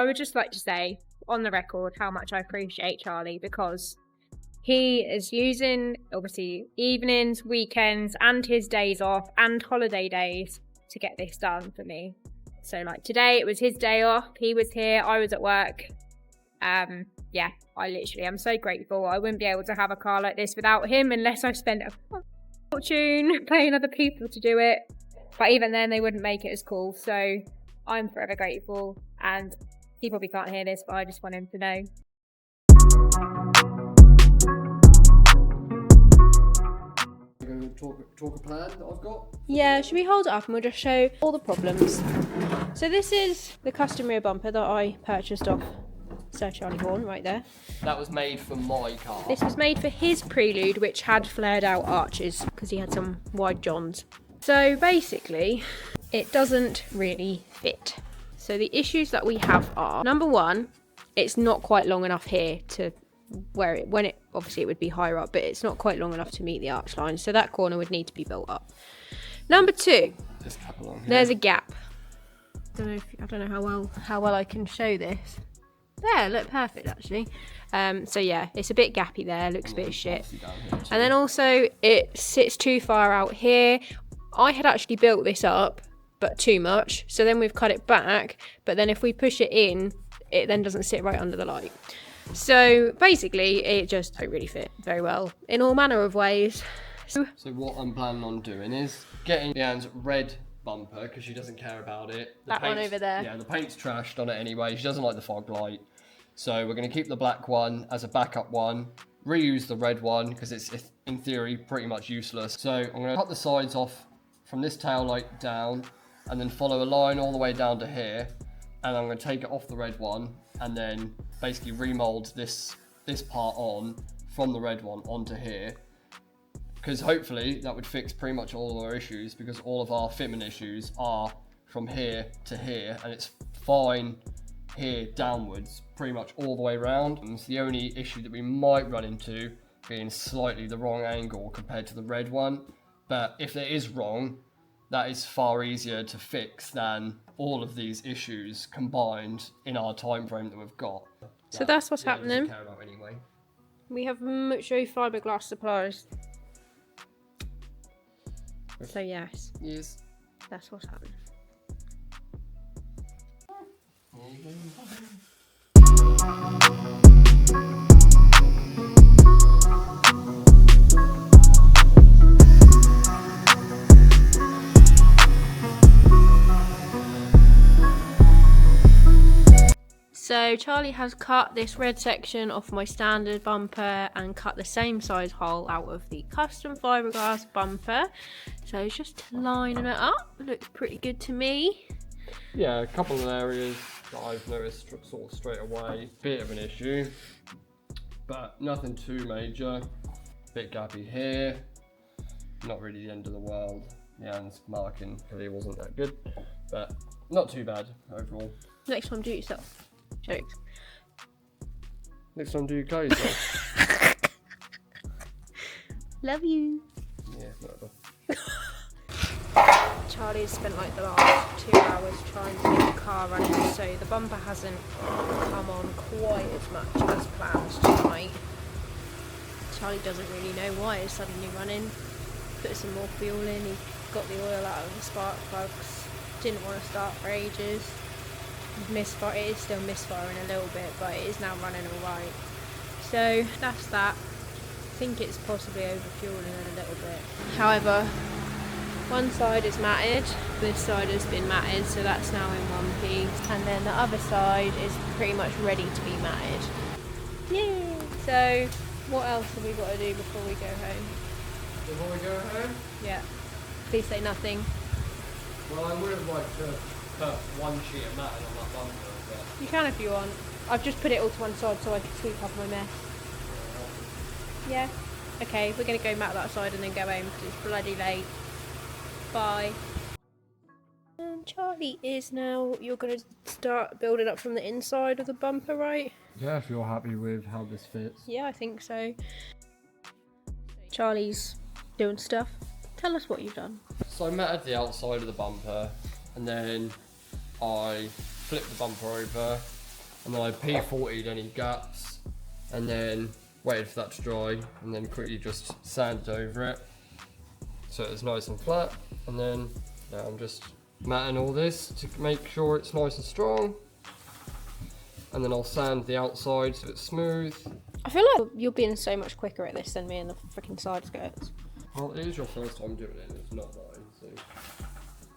I would just like to say on the record how much I appreciate Charlie, because he is using obviously evenings, weekends and his days off and holiday days to get this done for me. So like today it was his day off, he was here, I was at work. Yeah, I literally am so grateful. I wouldn't be able to have a car like this without him unless I spent a fortune paying other people to do it. But even then they wouldn't make it as cool. So I'm forever grateful, and he probably can't hear this, but I just want him to know. Talk a plan that I've got? Yeah, should we hold it up and we'll just show all the problems. So this is the custom rear bumper that I purchased off Sir Charlie Horn right there. That was made for my car. This was made for his Prelude, which had flared out arches because he had some wide johns. So basically, it doesn't really fit. So the issues that we have are, number one, it's not quite long enough here to where it, when it, obviously it would be higher up, but it's not quite long enough to meet the arch line. So that corner would need to be built up. Number two, there's a gap. I don't know how well I can show this. There, look, perfect actually. So yeah, it's a bit gappy there, looks a bit shit. And then also it sits too far out here. I had actually built this up, but too much. So then we've cut it back, but then if we push it in, it then doesn't sit right under the light. So basically it just don't really fit very well in all manner of ways. So what I'm planning on doing is getting Leanne's red bumper, because she doesn't care about it. That one over there. Yeah, the paint's trashed on it anyway. She doesn't like the fog light. So we're going to keep the black one as a backup one, reuse the red one because it's in theory pretty much useless. So I'm going to cut the sides off from this tail light down and then follow a line all the way down to here, and I'm going to take it off the red one and then basically remold this part on from the red one onto here, because hopefully that would fix pretty much all of our issues, because all of our fitment issues are from here to here, and it's fine here downwards pretty much all the way around. And it's the only issue that we might run into being slightly the wrong angle compared to the red one, but if it is wrong, that is far easier to fix than all of these issues combined in our time frame that we've got. So that's what's happening. Care about anyway. We have Mucho fiberglass supplies. So yes, that's what's happening. So Charlie has cut this red section off my standard bumper and cut the same size hole out of the custom fiberglass bumper. So he's just lining it up. Looks pretty good to me. Yeah, a couple of areas that I've noticed sort of straight away. Bit of an issue, but nothing too major. Bit gappy here. Not really the end of the world. Leanne's marking clearly wasn't that good, but not too bad overall. Next time do it yourself. Jokes. Next time do you go yourself. Love you. Yeah, whatever. Charlie's spent like the last 2 hours trying to get the car running, so the bumper hasn't come on quite as much as planned tonight. Charlie doesn't really know why it's suddenly running. Put some more fuel in, he got the oil out of the spark plugs, didn't want to start for ages. Misfire, it is still misfiring a little bit, but it is now running alright. So that's that. I think it's possibly overfueling a little bit. However, one side is matted, this side has been matted, so that's now in one piece, and then the other side is pretty much ready to be matted. Yay! So what else have we got to do before we go home? Before we go home? Yeah. Please say nothing. Well, I would have liked to put one sheet of matting on that bumper, but You can if you want. I've just put it all to one side so I can sweep up my mess. Yeah? Okay, we're going to go mat that side and then go home because it's bloody late. Bye. And Charlie is now, you're going to start building up from the inside of the bumper, right? yeah, if you're happy with how this fits. Yeah, I think so. Charlie's doing stuff. Tell us what you've done. So I matted the outside of the bumper, and then I flipped the bumper over, and then I P40'd any gaps, and then waited for that to dry, and then quickly just sanded over it so it's nice and flat. And then now I'm just matting all this to make sure it's nice and strong, and then I'll sand the outside so it's smooth. I feel like you're being so much quicker at this than me and the freaking side skirts. Well, it is your first time doing it, it's not mine, so.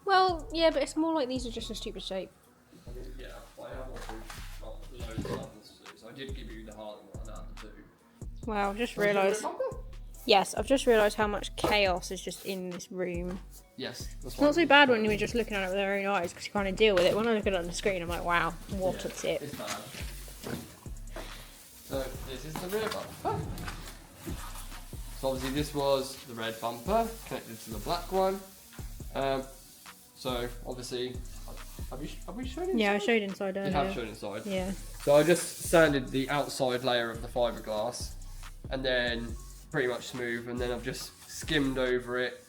Well, yeah, but it's more like these are just a stupid shape. I mean, yeah, I have also got loads of others to do, so I did give you the hard one out to do. Wow, I've just realised. Yes, I've just realised how much chaos is just in this room. Yes, that's It's not so bad when you're just looking at it with your own eyes because you kind of deal with it. When I look at it on the screen, I'm like, wow, what a tip. It's bad. So this is the rear bumper. So obviously this was the red bumper connected to the black one. So obviously, have we shown inside? Yeah, I showed inside earlier. You have shown inside. Yeah. So I just sanded the outside layer of the fiberglass, and then pretty much smooth, and then I've just skimmed over it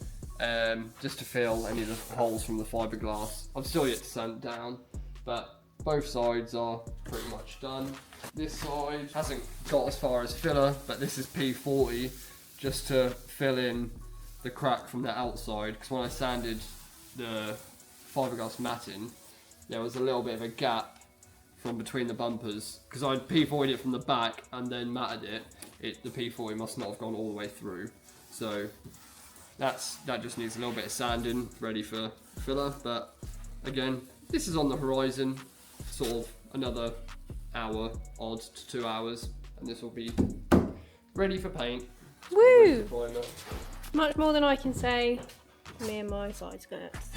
just to fill any of the holes from the fiberglass. I've still yet to sand it down, but both sides are pretty much done. This side hasn't got as far as filler, but this is P40 just to fill in the crack from the outside, because when I sanded the fiberglass matting, there was a little bit of a gap from between the bumpers, because I'd P40'd it from the back and then matted it. The P40 must not have gone all the way through, so that just needs a little bit of sanding, ready for filler. But again, this is on the horizon, sort of another hour odd to 2 hours, and this will be ready for paint. Woo! Much more than I can say. Me and my side skirts.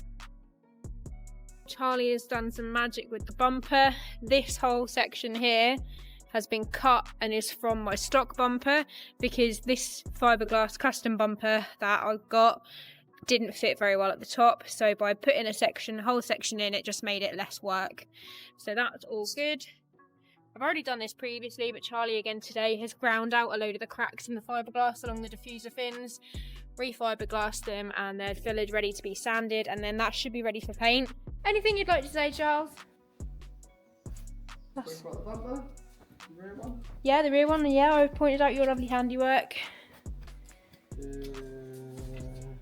Charlie has done some magic with the bumper. This whole section here has been cut and is from my stock bumper, because this fiberglass custom bumper that I got didn't fit very well at the top, so by putting a whole section in, it just made it less work. So that's all good. I've already done this previously, but Charlie again today has ground out a load of the cracks in the fiberglass along the diffuser fins, refiberglassed them, and they're fillered, ready to be sanded, and then that should be ready for paint. Anything you'd like to say, Charles? Talk about the bumper, the rear one. Yeah, the rear one. Yeah, I pointed out your lovely handiwork.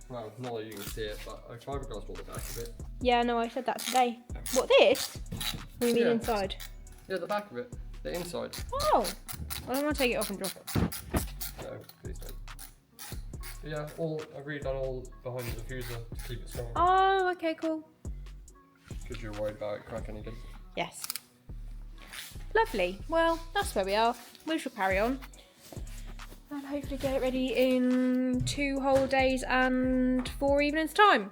Well, not that you can see it, but I fiberglassed all the back of it. Yeah, no, I said that today. What, this? What do you mean Yeah. inside? Yeah, the back of it, the inside. Oh! I don't want to take it off and drop it. No, please don't. But yeah, I've redone all behind the diffuser to keep it strong. Oh, okay, cool. Because you're worried about it cracking again. Yes. Lovely. Well, that's where we are. We shall carry on. And hopefully get it ready in 2 whole days and 4 evenings' time.